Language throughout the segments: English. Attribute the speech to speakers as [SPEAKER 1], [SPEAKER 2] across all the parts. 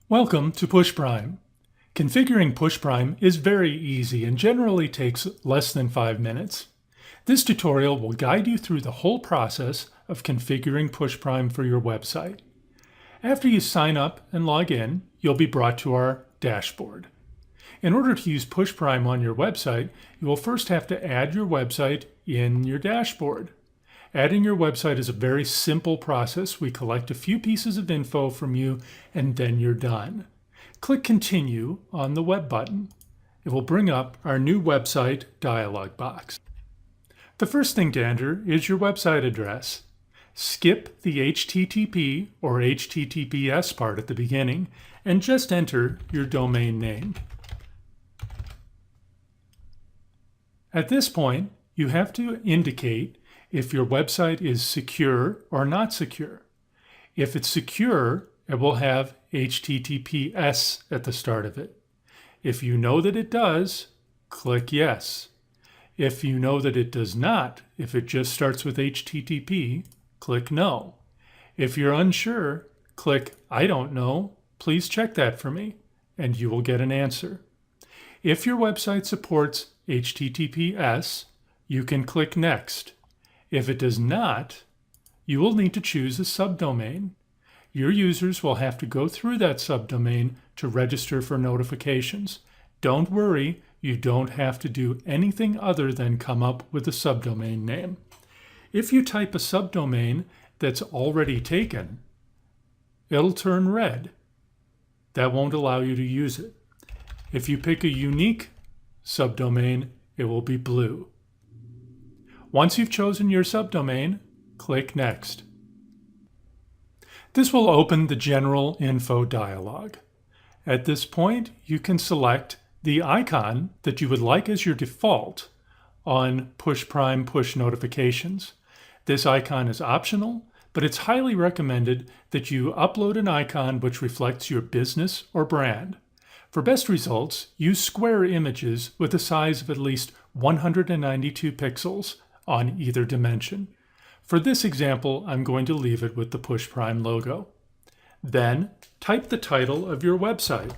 [SPEAKER 1] Welcome to PushPrime. Configuring PushPrime is very easy and generally takes less than 5 minutes. This tutorial will guide you through the whole process of configuring PushPrime for your website. After you sign up and log in, you'll be brought to our dashboard. In order to use PushPrime on your website, you will first have to add your website in your dashboard. Adding your website is a very simple process. We collect a few pieces of info from you and then you're done. Click Continue on the Web button. It will bring up our new website dialog box. The first thing to enter is your website address. Skip the HTTP or HTTPS part at the beginning and just enter your domain name. At this point, you have to indicate if your website is secure or not secure. If it's secure, it will have HTTPS at the start of it. If you know that it does, click Yes. If you know that it does not, if it just starts with HTTP, click No. If you're unsure, click I don't know, please check that for me, and you will get an answer. If your website supports HTTPS, you can click Next. If it does not, you will need to choose a subdomain. Your users will have to go through that subdomain to register for notifications. Don't worry, you don't have to do anything other than come up with a subdomain name. If you type a subdomain that's already taken, it'll turn red. That won't allow you to use it. If you pick a unique subdomain, it will be blue. Once you've chosen your subdomain, click Next. This will open the General Info dialog. At this point, you can select the icon that you would like as your default on PushPrime push notifications. This icon is optional, but it's highly recommended that you upload an icon which reflects your business or brand. For best results, use square images with a size of at least 192 pixels on either dimension. For this example, I'm going to leave it with the PushPrime logo. Then, type the title of your website.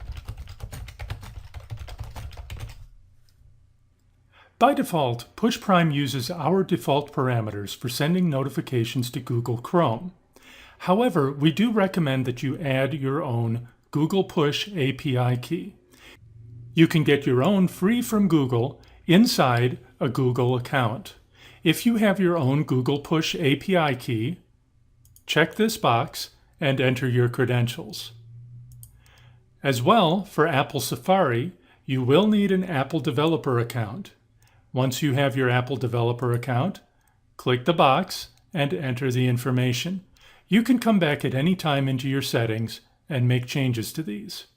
[SPEAKER 1] By default, PushPrime uses our default parameters for sending notifications to Google Chrome. However, we do recommend that you add your own Google Push API key. You can get your own free from Google inside a Google account. If you have your own Google Push API key, check this box and enter your credentials. As well, for Apple Safari, you will need an Apple Developer account. Once you have your Apple Developer account, click the box and enter the information. You can come back at any time into your settings and make changes to these.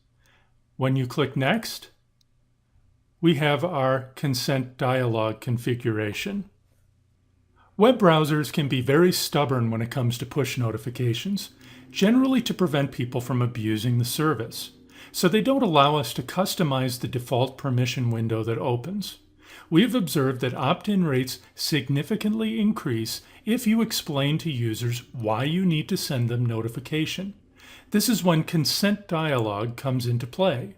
[SPEAKER 1] When you click Next, we have our consent dialog configuration. Web browsers can be very stubborn when it comes to push notifications, generally to prevent people from abusing the service. So they don't allow us to customize the default permission window that opens. We have observed that opt-in rates significantly increase if you explain to users why you need to send them notification. This is when consent dialog comes into play.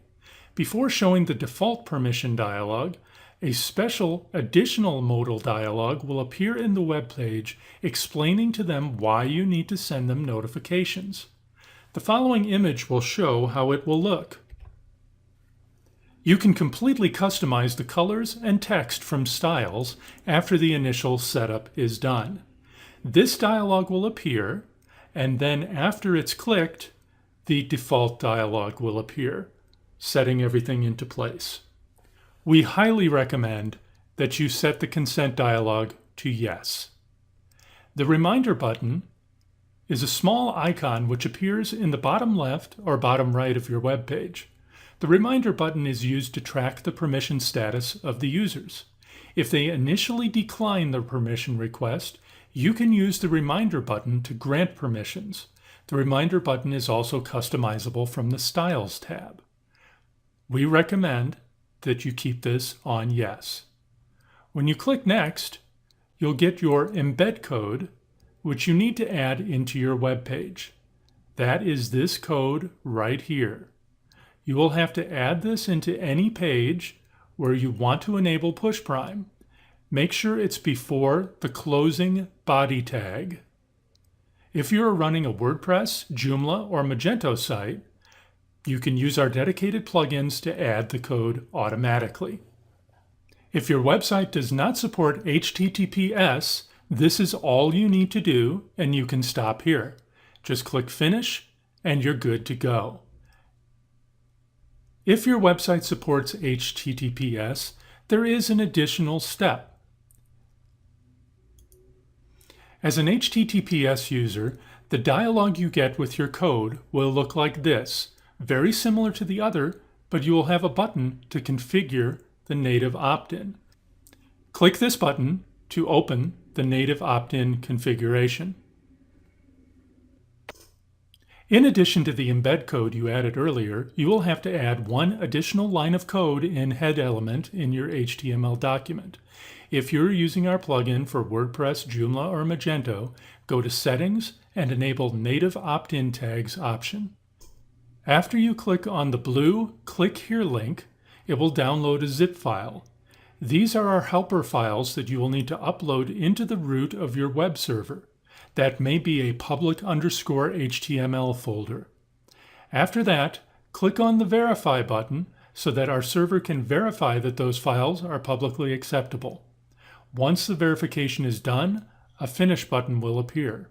[SPEAKER 1] Before showing the default permission dialog, a special additional modal dialog will appear in the web page explaining to them why you need to send them notifications. The following image will show how it will look. You can completely customize the colors and text from styles after the initial setup is done. This dialog will appear, and then after it's clicked, the default dialog will appear, setting everything into place. We highly recommend that you set the consent dialog to Yes. The reminder button is a small icon which appears in the bottom left or bottom right of your web page. The reminder button is used to track the permission status of the users. If they initially decline the permission request, you can use the reminder button to grant permissions. The reminder button is also customizable from the Styles tab. We recommend that you keep this on Yes. When you click Next, you'll get your embed code, which you need to add into your web page. That is this code right here. you will have to add this into any page where you want to enable PushPrime. Make sure it's before the closing body tag. If you are running a WordPress, Joomla, or Magento site, you can use our dedicated plugins to add the code automatically. If your website does not support HTTPS, this is all you need to do, and you can stop here. Just click Finish, and you're good to go. If your website supports HTTPS, there is an additional step. As an HTTPS user, the dialog you get with your code will look like this, very similar to the other, but you will have a button to configure the native opt-in. Click this button to open the native opt-in configuration. In addition to the embed code you added earlier, you will have to add one additional line of code in head element in your HTML document. If you're using our plugin for WordPress, Joomla, or Magento, go to Settings and enable Native Opt-in Tags option. After you click on the blue Click Here link, it will download a zip file. These are our helper files that you will need to upload into the root of your web server. That may be a public_HTML folder. After that, click on the Verify button so that our server can verify that those files are publicly acceptable. Once the verification is done, a Finish button will appear.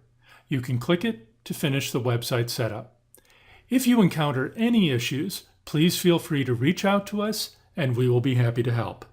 [SPEAKER 1] You can click it to finish the website setup. If you encounter any issues, please feel free to reach out to us and we will be happy to help.